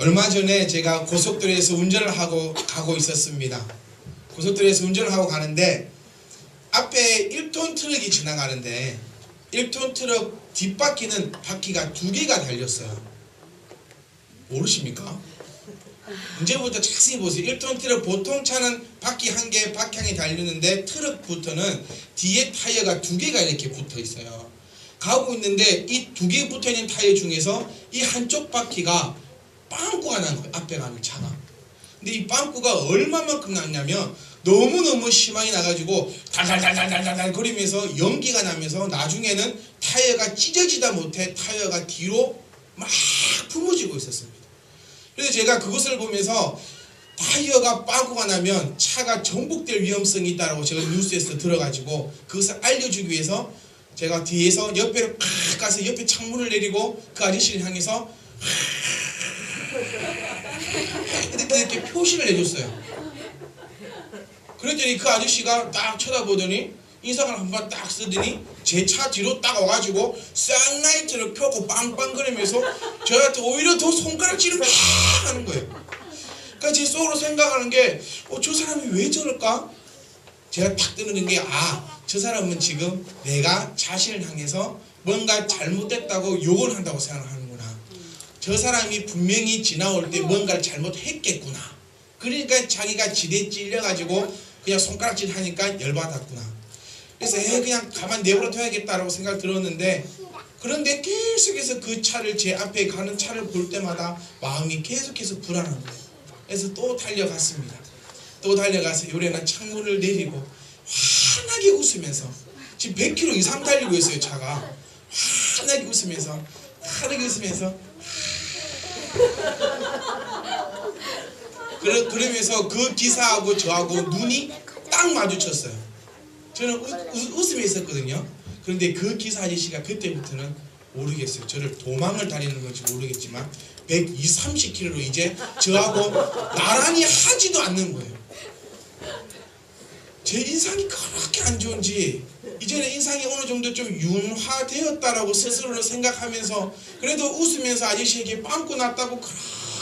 얼마 전에 제가 고속도로에서 운전을 하고 가고 있었습니다. 고속도로에서 운전을 하고 가는데 앞에 1톤 트럭이 지나가는데 1톤 트럭 뒷바퀴는 바퀴가 2개가 달렸어요. 모르십니까? 문제부터 자세히 보세요. 1톤 트럭 보통 차는 바퀴 1개, 바퀴 1개 달리는데 트럭부터는 뒤에 타이어가 2개가 이렇게 붙어 있어요. 가고 있는데 이 2개 붙어 있는 타이어 중에서 이 한쪽 바퀴가 빵꾸가 난 거예요. 앞에 가는 차가. 근데 이 빵꾸가 얼마만큼 났냐면 너무너무 심하게 나가지고 달달달달달달 거리면서 연기가 나면서 나중에는 타이어가 찢어지다 못해 타이어가 뒤로 막 품어지고 있었습니다. 그래서 제가 그것을 보면서 타이어가 빵꾸가 나면 차가 전복될 위험성이 있다고 제가 뉴스에서 들어가지고 그것을 알려주기 위해서 제가 뒤에서 옆에로 팍 가서 옆에 창문을 내리고 그 아저씨를 향해서 이렇게 표시를 해줬어요. 그랬더니 그 아저씨가 딱 쳐다보더니 인상을 한번 딱 쓰더니 제 차 뒤로 딱 와가지고 쌍라이트를 켜고 빵빵거리면서 저한테 오히려 더 손가락질을 막 하는 거예요. 그러니까 제 속으로 생각하는 게 저 사람이 왜 저럴까? 제가 딱 뜨는 게 저 사람은 지금 내가 자신을 향해서 뭔가 잘못됐다고 욕을 한다고 생각하는구나. 저 사람이 분명히 지나올 때 뭔가를 잘못했겠구나. 그러니까 자기가 지레 찔려가지고 그냥 손가락질 하니까 열받았구나. 그래서 그냥 가만 내버려 둬야겠다라고 생각 들었는데 그런데 계속해서 그 차를 제 앞에 가는 차를 볼 때마다 마음이 계속해서 불안한 거예요. 그래서 또 달려갔습니다. 또 달려가서 요래나 창문을 내리고 환하게 웃으면서 지금 100km 이상 달리고 있어요. 차가 환하게 웃으면서 그러면서 그 기사하고 저하고 눈이 딱 마주쳤어요. 저는 웃으며 있었거든요. 그런데 그 기사 아저씨가 그때부터는 모르겠어요. 저를 도망을 다니는 건지 모르겠지만 120, 30km로 이제 저하고 나란히 하지도 않는 거예요. 제 인상이 그렇게 안 좋은지 이제는 인상이 어느 정도 좀 윤화되었다라고 스스로를 생각하면서 그래도 웃으면서 아저씨에게 빵꾸 났다고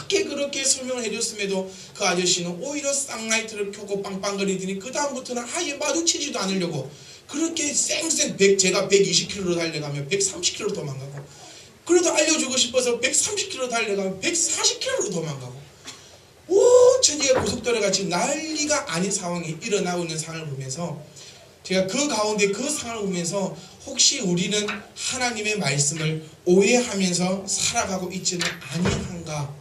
그렇게 설명을 해줬음에도 그 아저씨는 오히려 쌍라이트를 켜고 빵빵거리더니 그 다음부터는 아예 마주치지도 않으려고 그렇게 쌩쌩 제가 120km로 달려가면 130km로 도망가고 그래도 알려주고 싶어서 130km 달려가면 140km로 도망가고 온 천지가 고속도로가 지금 난리가 아닌 상황이 일어나고 있는 상황을 보면서 제가 그 가운데 그 상황을 보면서 혹시 우리는 하나님의 말씀을 오해하면서 살아가고 있지는 아니한가?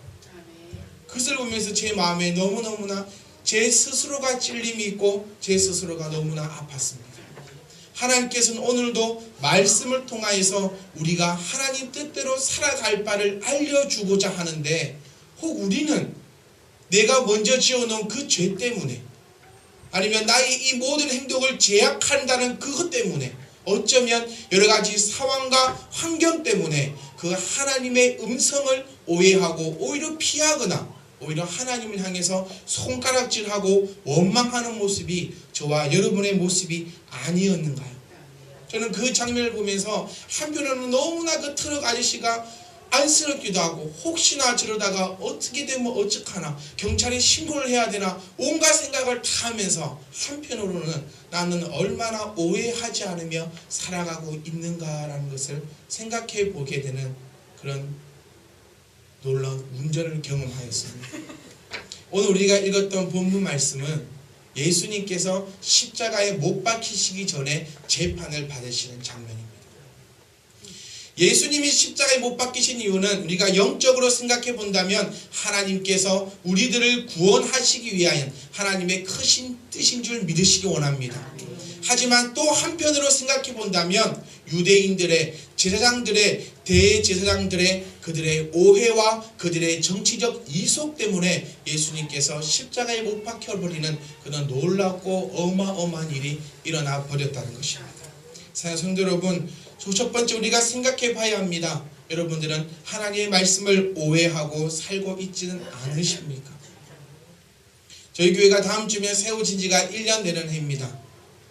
그것을 보면서 제 마음에 너무너무나 제 스스로가 찔림이 있고 제 스스로가 너무나 아팠습니다. 하나님께서는 오늘도 말씀을 통하여서 우리가 하나님 뜻대로 살아갈 바를 알려주고자 하는데 혹 우리는 내가 먼저 지어놓은 그 죄 때문에 아니면 나의 이 모든 행동을 제약한다는 그것 때문에 어쩌면 여러가지 상황과 환경 때문에 그 하나님의 음성을 오해하고 오히려 피하거나 오히려 하나님을 향해서 손가락질하고 원망하는 모습이 저와 여러분의 모습이 아니었는가요? 저는 그 장면을 보면서 한편으로는 너무나 그 트럭 아저씨가 안쓰럽기도 하고 혹시나 저러다가 어떻게 되면 어떡하나 경찰에 신고를 해야 되나 온갖 생각을 다 하면서 한편으로는 나는 얼마나 오해하지 않으며 살아가고 있는가라는 것을 생각해 보게 되는 그런 놀라운 운전을 경험하였습니다. 오늘 우리가 읽었던 본문 말씀은 예수님께서 십자가에 못 박히시기 전에 재판을 받으시는 장면입니다. 예수님이 십자가에 못 박히신 이유는 우리가 영적으로 생각해 본다면 하나님께서 우리들을 구원하시기 위하여 하나님의 크신 뜻인 줄 믿으시기 원합니다. 하지만 또 한편으로 생각해 본다면 유대인들의 제사장들의 대제사장들의 그들의 오해와 그들의 정치적 이속 때문에 예수님께서 십자가에 못 박혀버리는 그런 놀랍고 어마어마한 일이 일어나 버렸다는 것입니다. 사랑하는 성도 여러분, 첫 번째 우리가 생각해 봐야 합니다. 여러분들은 하나님의 말씀을 오해하고 살고 있지는 않으십니까? 저희 교회가 다음 주면 세워진 지가 1년 되는 해입니다.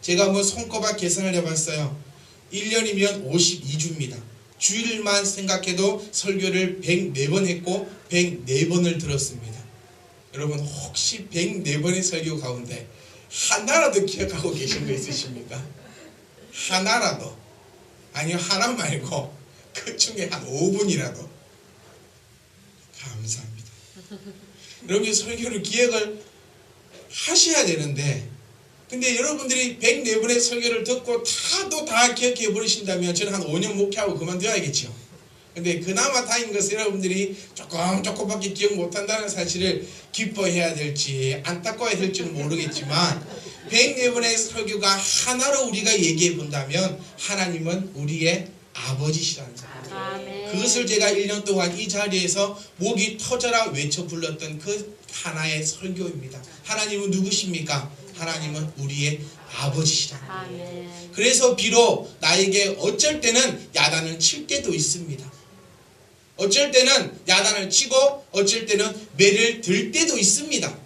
제가 손꼽아 계산을 해봤어요. 1년이면 52주입니다. 주일만 생각해도 설교를 104번 했고 104번을 들었습니다. 여러분 혹시 104번의 설교 가운데 하나라도 기억하고 계신 거 있으십니까? 하나라도. 아니요, 하나 말고 그 중에 한 5분이라도. 감사합니다. 여러분이 설교를 기억을 하셔야 되는데, 근데 여러분들이 104번의 설교를 듣고 다 기억해 버리신다면 저는 한 5년 목회하고 그만둬야겠죠. 근데 그나마 다행인 것은 여러분들이 조금밖에 기억 못한다는 사실을 기뻐해야 될지 안타까워해야 될지는 모르겠지만 104번의 설교가 하나로 우리가 얘기해 본다면 하나님은 우리의 아버지시라는 거예요. 그것을 제가 1년 동안 이 자리에서 목이 터져라 외쳐 불렀던 그 하나의 설교입니다. 하나님은 누구십니까? 하나님은 우리의 아버지시다. 그래서 비록 나에게 어쩔 때는 야단을 칠 때도 있습니다. 어쩔 때는 야단을 치고 어쩔 때는 매를 들 때도 있습니다.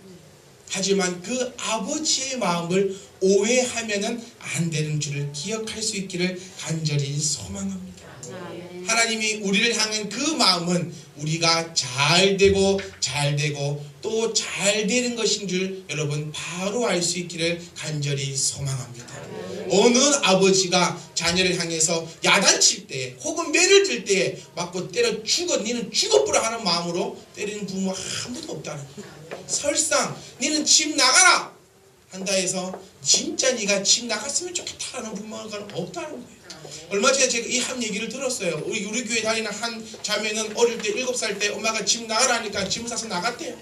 하지만 그 아버지의 마음을 오해하면은 안 되는 줄을 기억할 수 있기를 간절히 소망합니다. 하나님이 우리를 향한 그 마음은 우리가 잘 되고 또 잘 되는 것인 줄 여러분 바로 알 수 있기를 간절히 소망합니다. 어느 아버지가 자녀를 향해서 야단칠 때 혹은 매를 들 때에 맞고 때려 죽어 니는 죽어보라 하는 마음으로 때리는 부모 아무도 없다는 거예요. 설상 니는 집 나가라 한다 해서 진짜 니가 집 나갔으면 좋겠다라는 부모가 없다는 거예요. 얼마 전에 제가 이 한 얘기를 들었어요. 우리 교회 다니는 한 자매는 어릴 때 7살 때 엄마가 집 나가라 하니까 짐을 싸서 나갔대요.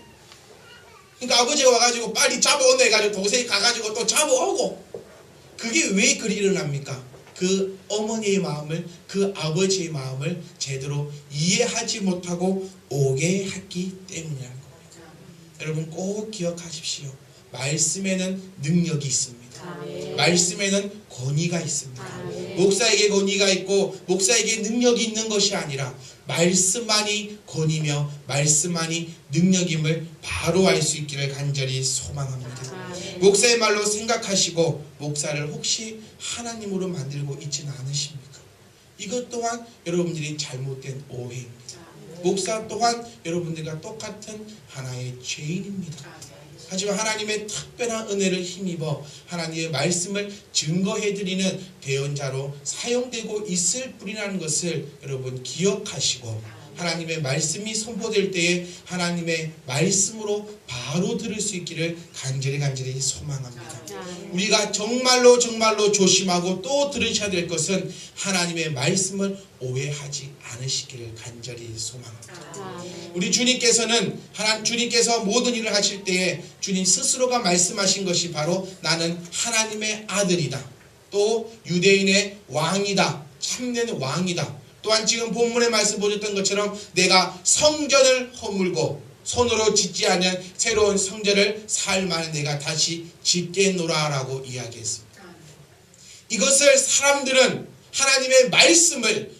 그러니까 아버지가 와가지고 빨리 잡아온다 해가지고 동생이 가가지고 또 잡아오고. 그게 왜 그리 일어납니까? 그 어머니의 마음을, 그 아버지의 마음을 제대로 이해하지 못하고 오해했기 때문이라는 겁니다. 여러분 꼭 기억하십시오. 말씀에는 능력이 있습니다. 말씀에는 권위가 있습니다. 목사에게 권위가 있고 목사에게 능력이 있는 것이 아니라 말씀만이 권위며 말씀만이 능력임을 바로 알 수 있기를 간절히 소망합니다. 목사의 말로 생각하시고 목사를 혹시 하나님으로 만들고 있지는 않으십니까? 이것 또한 여러분들이 잘못된 오해입니다. 목사 또한 여러분들과 똑같은 하나의 죄인입니다. 하지만 하나님의 특별한 은혜를 힘입어 하나님의 말씀을 증거해드리는 대언자로 사용되고 있을 뿐이라는 것을 여러분 기억하시고 하나님의 말씀이 선포될 때에 하나님의 말씀으로 바로 들을 수 있기를 간절히 소망합니다. 우리가 정말로 조심하고 또 들으셔야 될 것은 하나님의 말씀을 오해하지 않으시기를 간절히 소망합니다. 우리 주님께서 모든 일을 하실 때에 주님 스스로가 말씀하신 것이 바로 나는 하나님의 아들이다. 또 유대인의 왕이다. 참된 왕이다. 또한 지금 본문의 말씀 보셨던 것처럼 내가 성전을 허물고 손으로 짓지 않은 새로운 성전을 사흘 만에 내가 다시 짓겠노라 라고 이야기했습니다. 이것을 사람들은 하나님의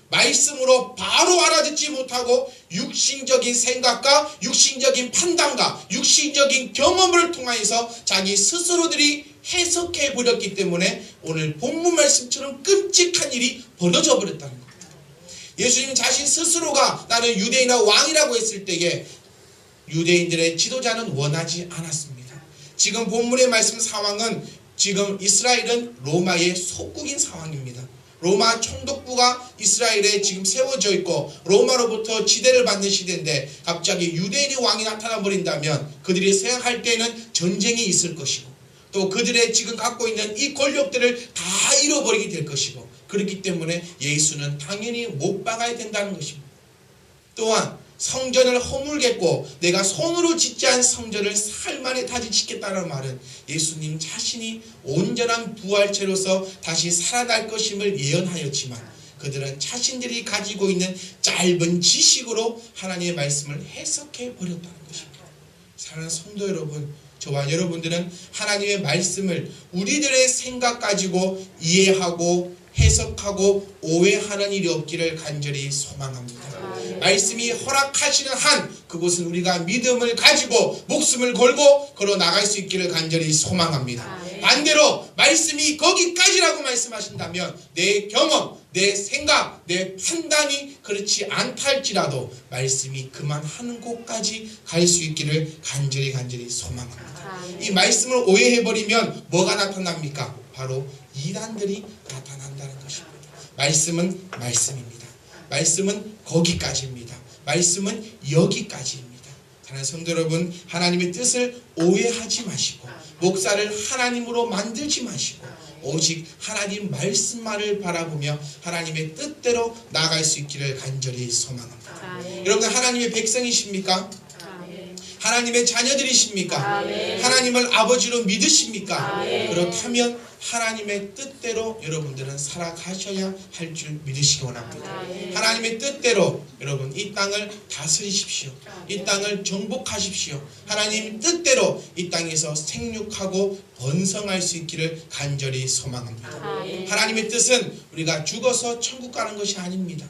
말씀으로 바로 알아듣지 못하고 육신적인 생각과 육신적인 판단과 육신적인 경험을 통하여서 자기 스스로들이 해석해 버렸기 때문에 오늘 본문 말씀처럼 끔찍한 일이 벌어져 버렸다는 겁니다. 예수님 자신 스스로가 나는 유대인의 왕이라고 했을 때에 유대인들의 지도자는 원하지 않았습니다. 지금 본문의 말씀 상황은 지금 이스라엘은 로마의 속국인 상황입니다. 로마 총독부가 이스라엘에 지금 세워져 있고 로마로부터 지대를 받는 시대인데 갑자기 유대인의 왕이 나타나 버린다면 그들이 생각할 때는 전쟁이 있을 것이고 또 그들의 지금 갖고 있는 이 권력들을 다 잃어버리게 될 것이고 그렇기 때문에 예수는 당연히 못 박아야 된다는 것입니다. 또한 성전을 허물겠고 내가 손으로 짓지 않은 성전을 사흘 만에 다시 짓겠다는 말은 예수님 자신이 온전한 부활체로서 다시 살아날 것임을 예언하였지만 그들은 자신들이 가지고 있는 짧은 지식으로 하나님의 말씀을 해석해 버렸다는 것입니다. 사랑하는 성도 여러분, 저와 여러분들은 하나님의 말씀을 우리들의 생각 가지고 이해하고 해석하고 오해하는 일이 없기를 간절히 소망합니다. 말씀이 허락하시는 한 그곳은 우리가 믿음을 가지고 목숨을 걸고 걸어 나갈 수 있기를 간절히 소망합니다. 반대로 말씀이 거기까지라고 말씀하신다면 내 경험, 내 생각, 내 판단이 그렇지 않다 할지라도 말씀이 그만하는 곳까지 갈 수 있기를 간절히 소망합니다. 이 말씀을 오해해버리면 뭐가 나타납니까? 바로 이단들이 나타난다는 것입니다. 말씀은 말씀입니다. 말씀은 거기까지입니다. 말씀은 여기까지입니다. 사랑하는 성도 여러분, 하나님의 뜻을 오해하지 마시고 목사를 하나님으로 만들지 마시고 오직 하나님 말씀만을 바라보며 하나님의 뜻대로 나아갈 수 있기를 간절히 소망합니다. 여러분, 하나님의 백성이십니까? 하나님의 자녀들이십니까? 하나님을 아버지로 믿으십니까? 그렇다면 하나님의 뜻대로 여러분들은 살아가셔야 할 줄 믿으시기 원합니다. 하나님의 뜻대로 여러분 이 땅을 다스리십시오. 이 땅을 정복하십시오. 하나님 뜻대로 이 땅에서 생육하고 번성할 수 있기를 간절히 소망합니다. 하나님의 뜻은 우리가 죽어서 천국 가는 것이 아닙니다.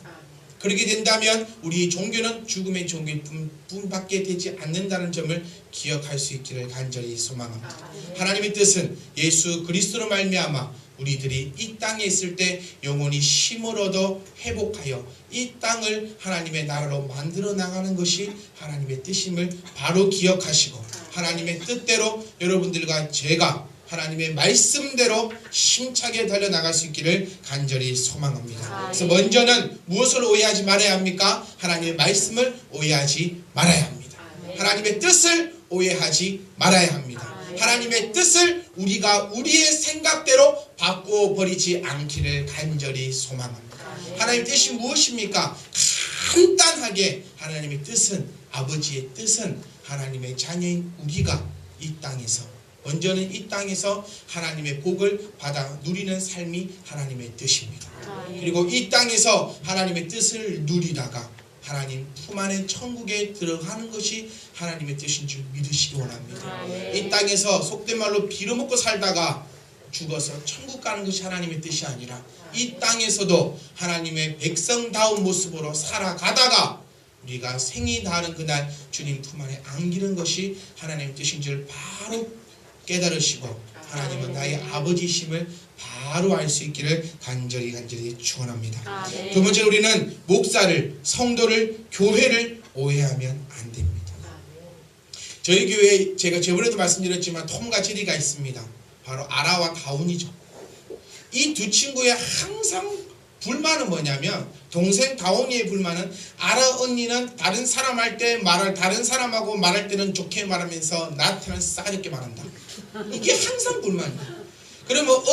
그렇게 된다면 우리 종교는 죽음의 종교일 뿐밖에 되지 않는다는 점을 기억할 수 있기를 간절히 소망합니다. 하나님의 뜻은 예수 그리스도로 말미암아 우리들이 이 땅에 있을 때 영원히 힘을 얻어 회복하여 이 땅을 하나님의 나라로 만들어 나가는 것이 하나님의 뜻임을 바로 기억하시고 하나님의 뜻대로 여러분들과 제가 하나님의 말씀대로 힘차게 달려나갈 수 있기를 간절히 소망합니다. 그래서 먼저는 무엇을 오해하지 말아야 합니까? 하나님의 말씀을 오해하지 말아야 합니다. 하나님의 뜻을 오해하지 말아야 합니다. 하나님의 뜻을 우리가 우리의 생각대로 바꿔버리지 않기를 간절히 소망합니다. 하나님의 뜻이 무엇입니까? 간단하게 하나님의 뜻은, 아버지의 뜻은 하나님의 자녀인 우리가 이 땅에서 먼저는 이 땅에서 하나님의 복을 받아 누리는 삶이 하나님의 뜻입니다. 그리고 이 땅에서 하나님의 뜻을 누리다가 하나님 품 안에 천국에 들어가는 것이 하나님의 뜻인 줄 믿으시기 원합니다. 이 땅에서 속된 말로 빌어먹고 살다가 죽어서 천국 가는 것이 하나님의 뜻이 아니라 이 땅에서도 하나님의 백성다운 모습으로 살아가다가 우리가 생이 다하는 그날 주님 품 안에 안기는 것이 하나님의 뜻인 줄 바로 깨달으시고 하나님은 나의 아버지심을 바로 알 수 있기를 간절히 축원합니다. 두 번째, 우리는 목사를, 성도를, 교회를 오해하면 안 됩니다. 저희 교회에 제가 저번에도 말씀드렸지만 톰과 제리가 있습니다. 바로 아라와 다운이죠. 이 두 친구의 항상 불만은 뭐냐면, 동생 다운이의 불만은 아라 언니는 다른 사람 할 때 다른 사람하고 말할 때는 좋게 말하면서 나한테는 싸가지게 말한다. 이게 항상 불만이에요. 그러면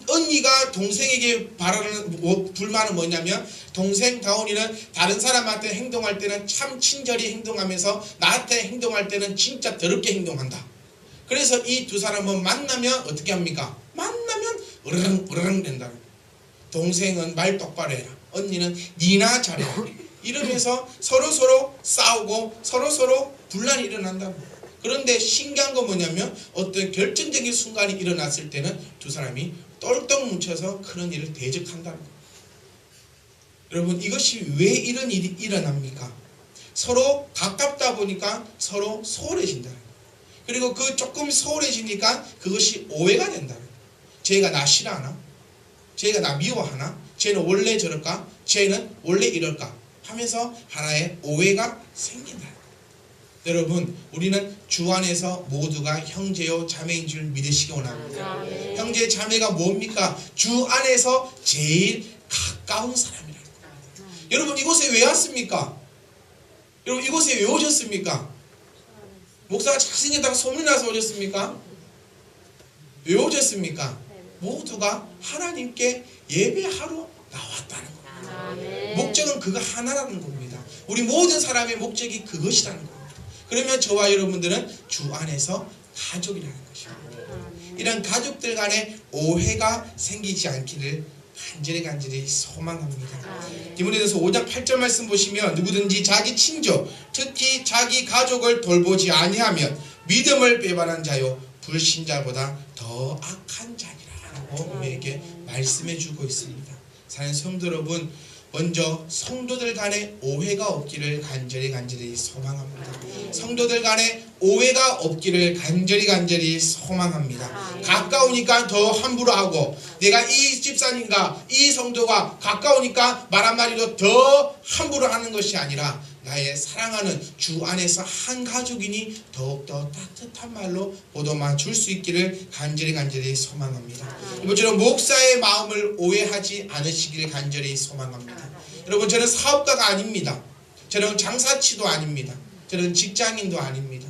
언니가 동생에게 바라는 불만은 뭐냐면, 동생 다운이는 다른 사람한테 행동할 때는 참 친절히 행동하면서 나한테 행동할 때는 진짜 더럽게 행동한다. 그래서 이 두 사람은 만나면 어떻게 합니까? 만나면 으르렁 된다. 동생은 말 똑바로 해라. 언니는 니나 잘해라. 이러면서 서로 싸우고 서로 분란이 일어난다고. 그런데 신기한 건 뭐냐면, 어떤 결정적인 순간이 일어났을 때는 두 사람이 똘똘 뭉쳐서 그런 일을 대적한다는 거예요. 여러분, 이것이 왜 이런 일이 일어납니까? 서로 가깝다 보니까 서로 소홀해진다는 거예요. 그리고 그 조금 소홀해지니까 그것이 오해가 된다는 거예요. 쟤가 나 싫어하나? 쟤가 나 미워하나? 쟤는 원래 저럴까? 쟤는 원래 이럴까? 하면서 하나의 오해가 생긴다. 여러분, 우리는 주 안에서 모두가 형제요 자매인 줄 믿으시기 원합니다. 형제 자매가 뭡니까? 주 안에서 제일 가까운 사람이라는 겁니다. 여러분, 이곳에 왜 왔습니까? 여러분, 이곳에 왜 오셨습니까? 목사가 잘생겼다고 소문이 나서 오셨습니까? 왜 오셨습니까? 모두가 하나님께 예배하러 나왔다는 겁니다. 목적은 그거 하나라는 겁니다. 우리 모든 사람의 목적이 그것이라는 겁니다. 그러면 저와 여러분들은 주 안에서 가족이라는 것입니다. 이런 가족들 간에 오해가 생기지 않기를 간절히 소망합니다. 디모데전서 5장 8절 말씀 보시면, 누구든지 자기 친족, 특히 자기 가족을 돌보지 아니하면 믿음을 배반한 자요 불신자보다 더 악한 자니라 라고 우리에게 말씀해 주고 있습니다. 사랑하는 성도 여러분, 먼저 성도들 간에 오해가 없기를 간절히 소망합니다. 성도들 간에 오해가 없기를 간절히 소망합니다. 가까우니까 더 함부로 하고, 내가 이 집사님과 이 성도가 가까우니까 말 한마디로 더 함부로 하는 것이 아니라, 나의 사랑하는 주 안에서 한 가족이니 더욱더 따뜻한 말로 보도만 줄 수 있기를 간절히 소망합니다. 이번처럼 목사의 마음을 오해하지 않으시기를 간절히 소망합니다. 여러분, 저는 사업가가 아닙니다. 저는 장사치도 아닙니다. 저는 직장인도 아닙니다.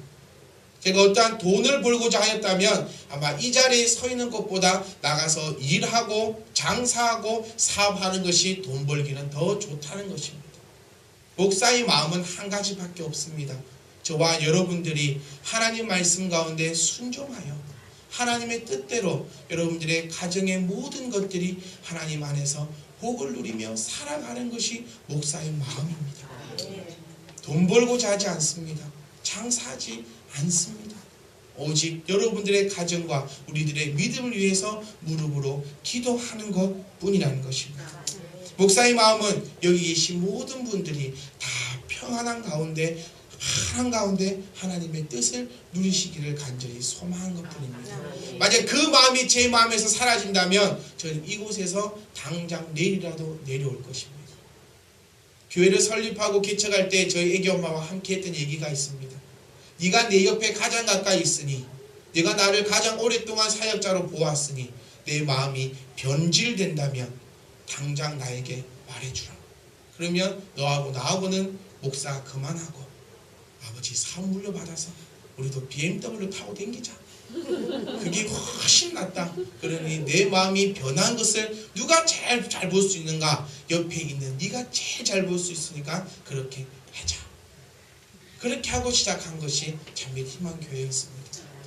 제가 어떠한 돈을 벌고자 하였다면 아마 이 자리에 서 있는 것보다 나가서 일하고 장사하고 사업하는 것이 돈 벌기는 더 좋다는 것입니다. 목사의 마음은 한 가지밖에 없습니다. 저와 여러분들이 하나님 말씀 가운데 순종하여 하나님의 뜻대로 여러분들의 가정의 모든 것들이 하나님 안에서 복을 누리며 살아가는 것이 목사의 마음입니다. 돈 벌고자 하지 않습니다. 장사하지 않습니다. 오직 여러분들의 가정과 우리들의 믿음을 위해서 무릎으로 기도하는 것뿐이라는 것입니다. 목사의 마음은 여기 계신 모든 분들이 다 평안한 가운데 하나님의 뜻을 누리시기를 간절히 소망한 것뿐입니다. 만약 그 마음이 제 마음에서 사라진다면 저는 이곳에서 당장 내일이라도 내려올 것입니다. 교회를 설립하고 개척할 때 저희 애기 엄마와 함께 했던 얘기가 있습니다. 네가 내 옆에 가장 가까이 있으니, 네가 나를 가장 오랫동안 사역자로 보았으니 내 마음이 변질된다면 당장 나에게 말해주라. 그러면 너하고 나하고는 목사 그만하고 아버지 사업 물려받아서 우리도 BMW 타고 댕기자. 그게 훨씬 낫다. 그러니 내 마음이 변한 것을 누가 제일 잘 볼 수 있는가? 옆에 있는 네가 제일 잘 볼 수 있으니까 그렇게 하자. 그렇게 하고 시작한 것이 참빛 희망교회였습니다.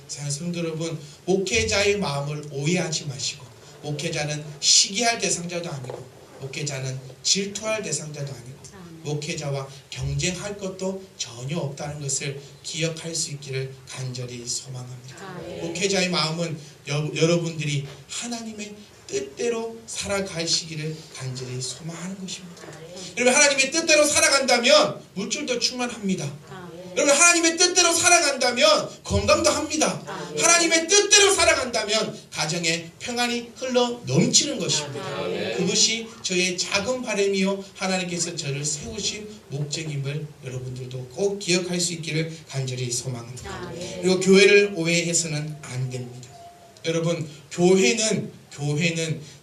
사랑하는 성도 여러분, 목회자의 마음을 오해하지 마시고, 목회자는 시기할 대상자도 아니고, 목회자는 질투할 대상자도 아니고, 목회자와 경쟁할 것도 전혀 없다는 것을 기억할 수 있기를 간절히 소망합니다. 목회자의 마음은 여러분들이 하나님의 뜻대로 살아가시기를 간절히 소망하는 것입니다. 여러분, 하나님의 뜻대로 살아간다면 물질도 충만합니다. 여러분, 하나님의 뜻대로 살아간다면 건강도 합니다. 하나님의 뜻대로 살아간다면 가정에 평안이 흘러 넘치는 것입니다. 그것이 저의 작은 바람이요 하나님께서 저를 세우신 목적임을 여러분들도 꼭 기억할 수 있기를 간절히 소망합니다. 그리고 교회를 오해해서는 안 됩니다. 여러분, 교회는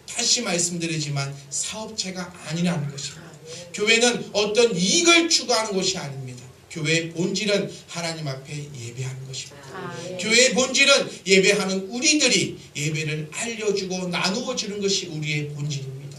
다시 말씀드리지만 사업체가 아니라는 것입니다. 교회는 어떤 이익을 추구하는 것이 아닙니다. 교회의 본질은 하나님 앞에 예배하는 것입니다. 교회의 본질은 예배하는 우리들이 예배를 알려주고 나누어 주는 것이 우리의 본질입니다.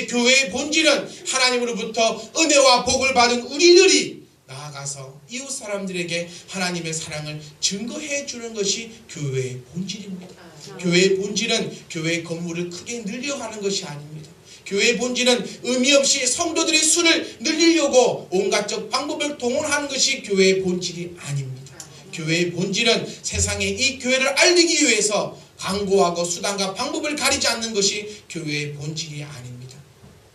교회의 본질은 하나님으로부터 은혜와 복을 받은 우리들이 나아가서 이웃 사람들에게 하나님의 사랑을 증거해 주는 것이 교회의 본질입니다. 교회의 본질은 교회의 건물을 크게 늘려가는 것이 아닙니다. 교회의 본질은 의미 없이 성도들의 수를 늘리려고 온갖적 방법을 동원하는 것이 교회의 본질이 아닙니다. 교회의 본질은 세상에 이 교회를 알리기 위해서 광고하고 수단과 방법을 가리지 않는 것이 교회의 본질이 아닙니다.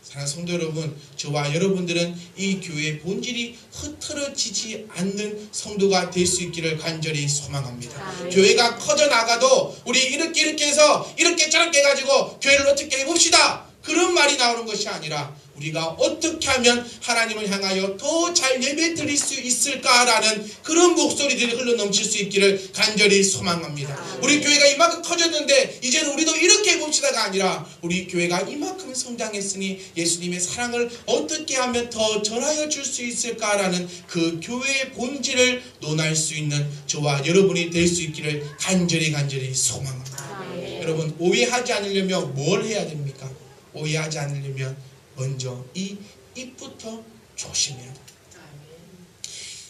사랑하는 성도 여러분, 저와 여러분들은 이 교회의 본질이 흐트러지지 않는 성도가 될 수 있기를 간절히 소망합니다. 교회가 커져나가도 우리 이렇게 해서 이렇게 저렇게 해가지고 교회를 어떻게 해봅시다, 그런 말이 나오는 것이 아니라 우리가 어떻게 하면 하나님을 향하여 더 잘 예배 드릴 수 있을까라는 그런 목소리들이 흘러넘칠 수 있기를 간절히 소망합니다. 우리 교회가 이만큼 커졌는데 이제는 우리도 이렇게 해봅시다가 아니라 우리 교회가 이만큼 성장했으니 예수님의 사랑을 어떻게 하면 더 전하여 줄 수 있을까라는 그 교회의 본질을 논할 수 있는 저와 여러분이 될 수 있기를 간절히 소망합니다. 여러분, 오해하지 않으려면 뭘 해야 됩니까? 오해하지 않으려면 먼저 이 입부터 조심해야 됩니다.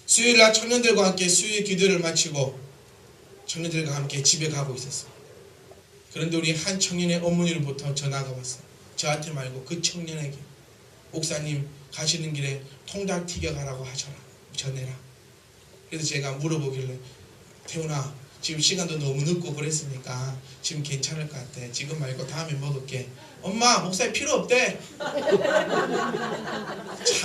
수요일날 청년들과 함께 수요일 기도를 마치고 청년들과 함께 집에 가고 있었어요. 그런데 우리 한 청년의 어머니로부터 전화가 왔어요. 저한테 말고 그 청년에게, 목사님 가시는 길에 통닭 튀겨가라고 하셔라, 전해라. 그래서 제가 물어보길래, 태훈아, 지금 시간도 너무 늦고 그랬으니까 지금 괜찮을 것 같아. 지금 말고 다음에 먹을게. 엄마, 목사님 필요 없대.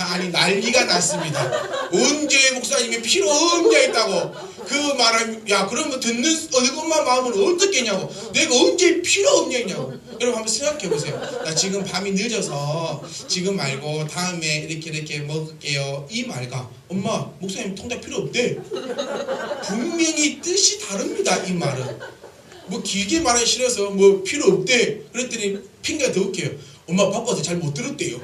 아니 난리가 났습니다. 언제 목사님이 필요 없냐 했다고. 그 말을 야 그러면 듣는 어느 것만 마음은 어떻겠냐고. 내가 언제 필요 없냐 했냐고. 여러분 한번 생각해 보세요. 나 지금 밤이 늦어서 지금 말고 다음에 이렇게 먹을게요. 이 말과 엄마 목사님 통닭 필요 없대. 분명히 뜻이 다릅니다. 이 말은. 뭐 길게 말하기 싫어서 뭐 필요 없대. 그랬더니 핑계가 더 웃겨요. 엄마 바빠서 잘 못 들었대요.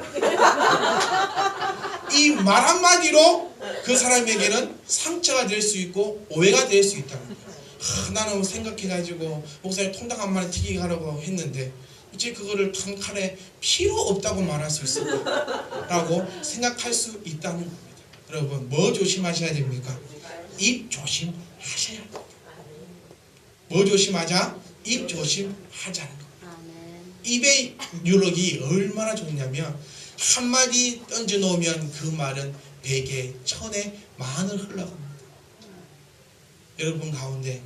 이 말 한마디로 그 사람에게는 상처가 될 수 있고 오해가 될 수 있다는 거예요. 나는 생각해가지고 목사님 통닭 한 마리 튀기게 하라고 했는데 이제 그거를 한 칼에 필요 없다고 말할 수 있을 거라고 생각할 수 있다는 겁니다. 여러분 뭐 조심하셔야 됩니까? 입 조심하셔야 합니다. 뭐 조심하자? 입 조심하자는 겁니다. 입의 유력이 얼마나 좋냐면 한마디 던져놓으면 그 말은 100에 1000에 만을 흘러갑니다. 여러분 가운데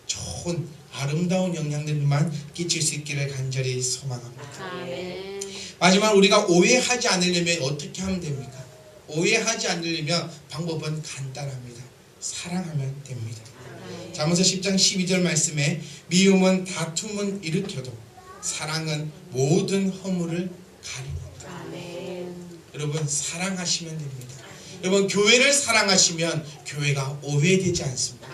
좋은 아름다운 영향들만 끼칠 수 있기를 간절히 소망합니다. 아멘. 마지막 우리가 오해하지 않으려면 어떻게 하면 됩니까? 오해하지 않으려면 방법은 간단합니다. 사랑하면 됩니다. 잠언서 10장 12절 말씀에 미움은 다툼은 일으켜도 사랑은 모든 허물을 가리는다. 아멘. 여러분 사랑하시면 됩니다. 여러분 교회를 사랑하시면 교회가 오해되지 않습니다.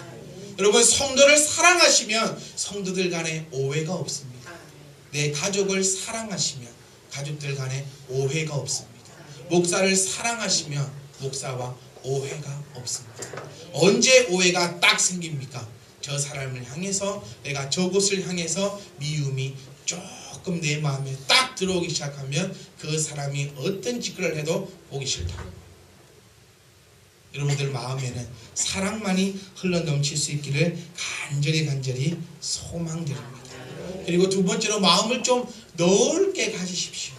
여러분 성도를 사랑하시면 성도들 간에 오해가 없습니다. 내 가족을 사랑하시면 가족들 간에 오해가 없습니다. 목사를 사랑하시면 목사와 오해가 없습니다. 언제 오해가 딱 생깁니까? 저 사람을 향해서 내가 저곳을 향해서 미움이 조금 내 마음에 딱 들어오기 시작하면 그 사람이 어떤 짓을 해도 보기 싫다. 여러분들 마음에는 사랑만이 흘러넘칠 수 있기를 간절히 소망드립니다. 그리고 두 번째로 마음을 좀 넓게 가지십시오.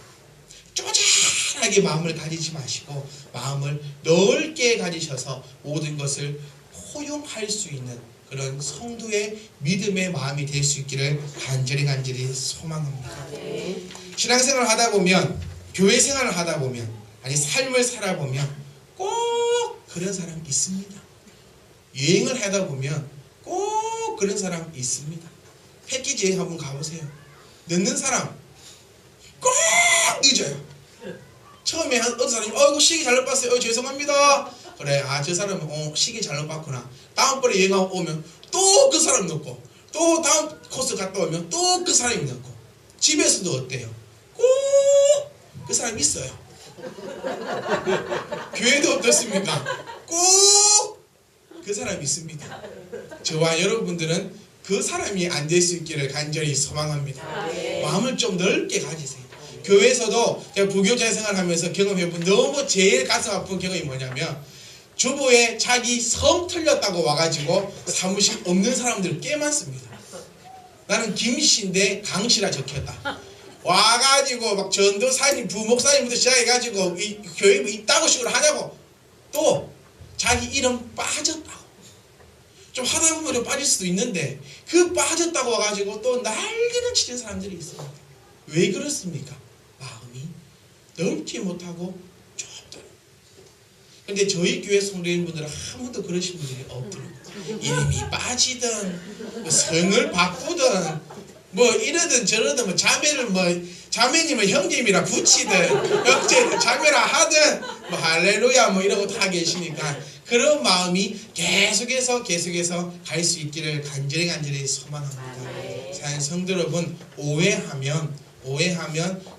쪼잔하게 마음을 가지지 마시고 마음을 넓게 가지셔서 모든 것을 포용할 수 있는 그런 성도의 믿음의 마음이 될 수 있기를 간절히 소망합니다. 신앙생활을 하다 보면 교회 생활을 하다 보면 아니 삶을 살아보면 꼭 그런 사람 있습니다. 여행을 하다 보면 꼭 그런 사람 있습니다. 패키지 여행 한번 가보세요. 늦는 사람 꼭 늦어요. 처음에 어떤 사람이 어이구 시기 잘못 봤어요. 죄송합니다. 그래 저 사람은 시기 잘못 봤구나. 다음번에 여행 오면 또 그 사람 늦고 또 다음 코스 갔다 오면 또 그 사람이 늦고 집에서도 어때요? 꼭 그 사람이 있어요. 교회도 어떻습니까? 꼭 그 사람이 있습니다. 저와 여러분들은 그 사람이 안 될 수 있기를 간절히 소망합니다. 마음을 좀 넓게 가지세요. 교회에서도 제가 부교자 생활하면서 경험해본 너무 제일 가슴 아픈 경험이 뭐냐면 주보에 자기 성 틀렸다고 와가지고 사무실 없는 사람들 꽤 많습니다. 나는 김씨인데 강씨라 적혔다. 와가지고 막 전도사님 부목사님부터 시작해가지고 이 교회 뭐 있다고 식으로 하냐고 또 자기 이름 빠졌다고 좀 하다 보면 빠질 수도 있는데 그 빠졌다고 와가지고 또 난리를 치는 사람들이 있습니다. 왜 그렇습니까? 마음이 넓지 못하고 좁다. 근데 저희 교회 성도님분들은 한 번도 그러신 분들이 없더라고요. 이름이 빠지든 뭐 성을 바꾸든 뭐 이러든 저러든 뭐 자매를 뭐 자매님은 형님이라 붙이든 형제는 자매라 하든 뭐 할렐루야 뭐 이러고 다 계시니까 그런 마음이 계속해서 갈 수 있기를 간절히 소망합니다. 사랑하는 성도 여러분 오해하면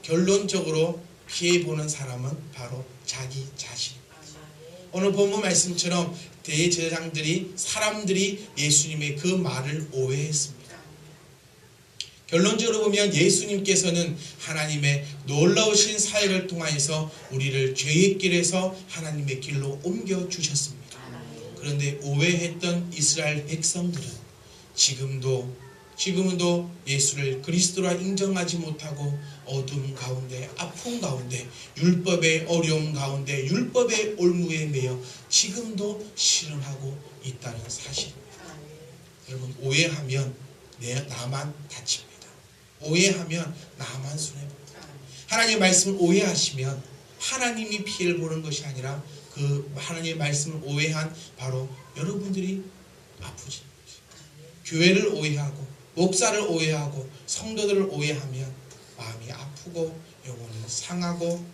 결론적으로 피해보는 사람은 바로 자기 자신입니다. 오늘 본문 말씀처럼 대제사장들이 사람들이 예수님의 그 말을 오해했습니다. 결론적으로 보면 예수님께서는 하나님의 놀라우신 사역을 통하여서 우리를 죄의 길에서 하나님의 길로 옮겨주셨습니다. 그런데 오해했던 이스라엘 백성들은 지금도 예수를 그리스도라 인정하지 못하고 어둠 가운데 아픔 가운데 율법의 어려움 가운데 율법의 올무에 매여 지금도 실현하고 있다는 사실입니다. 여러분 오해하면 나만 다칩니다. 오해하면 나만 손해봅니다. 하나님의 말씀을 오해하시면 하나님이 피해를 보는 것이 아니라 그 하나님의 말씀을 오해한 바로 여러분들이 아프지. 교회를 오해하고 목사를 오해하고 성도들을 오해하면 마음이 아프고 영혼이 상하고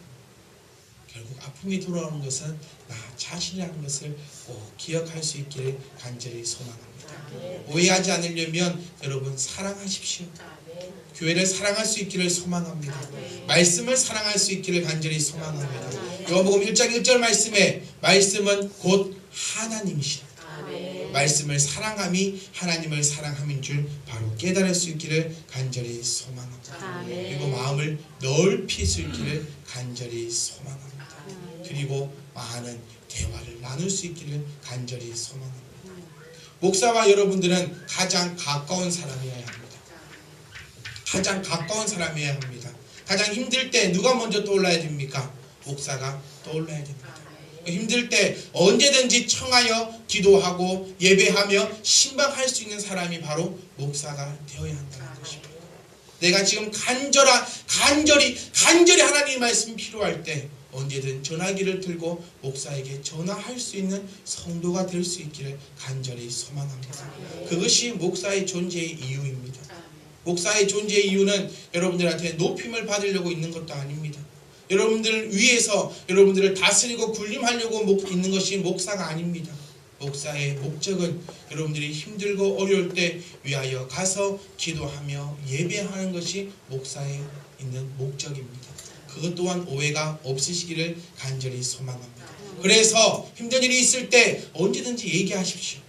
결국 아픔이 돌아오는 것은 나 자신이라는 것을 꼭 기억할 수 있기를 간절히 소망합니다. 오해하지 않으려면 여러분 사랑하십시오. 교회를 사랑할 수 있기를 소망합니다. 말씀을 사랑할 수 있기를 간절히 소망합니다. 요한복음 1장 1절 말씀에 말씀은 곧 하나님이시다. 말씀을 사랑함이 하나님을 사랑함인 줄 바로 깨달을 수 있기를 간절히 소망합니다. 그리고 마음을 넓힐 수 있기를 간절히 소망합니다. 그리고 많은 대화를 나눌 수 있기를 간절히 소망합니다. 목사와 여러분들은 가장 가까운 사람이어야 합니다. 가장 가까운 사람이어야 합니다. 가장 힘들 때 누가 먼저 떠올라야 됩니까? 목사가 떠올라야 됩니다. 힘들 때 언제든지 청하여 기도하고 예배하며 신방할 수 있는 사람이 바로 목사가 되어야 한다는 것입니다. 내가 지금 간절히 하나님의 말씀이 필요할 때 언제든 전화기를 들고 목사에게 전화할 수 있는 성도가 될 수 있기를 간절히 소망합니다. 그것이 목사의 존재의 이유입니다. 목사의 존재의 이유는 여러분들한테 높임을 받으려고 있는 것도 아닙니다. 여러분들을 위해서 여러분들을 다스리고 군림하려고 있는 것이 목사가 아닙니다. 목사의 목적은 여러분들이 힘들고 어려울 때 위하여 가서 기도하며 예배하는 것이 목사에 있는 목적입니다. 그것 또한 오해가 없으시기를 간절히 소망합니다. 그래서 힘든 일이 있을 때 언제든지 얘기하십시오.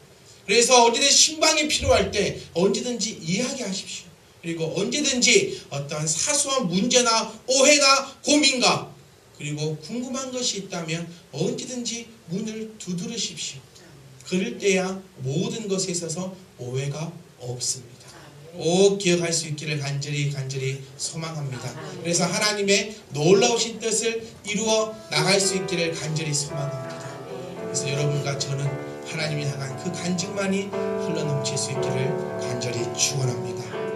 그래서 언제든지 신방이 필요할 때 언제든지 이야기하십시오. 그리고 언제든지 어떠한 사소한 문제나 오해나 고민과 그리고 궁금한 것이 있다면 언제든지 문을 두드리십시오. 그럴 때야 모든 것에 있어서 오해가 없습니다. 꼭 기억할 수 있기를 간절히 소망합니다. 그래서 하나님의 놀라우신 뜻을 이루어 나갈 수 있기를 간절히 소망합니다. 그래서 여러분과 저는 하나님이 향한 그 간증만이 흘러넘칠 수 있기를 간절히 축원합니다.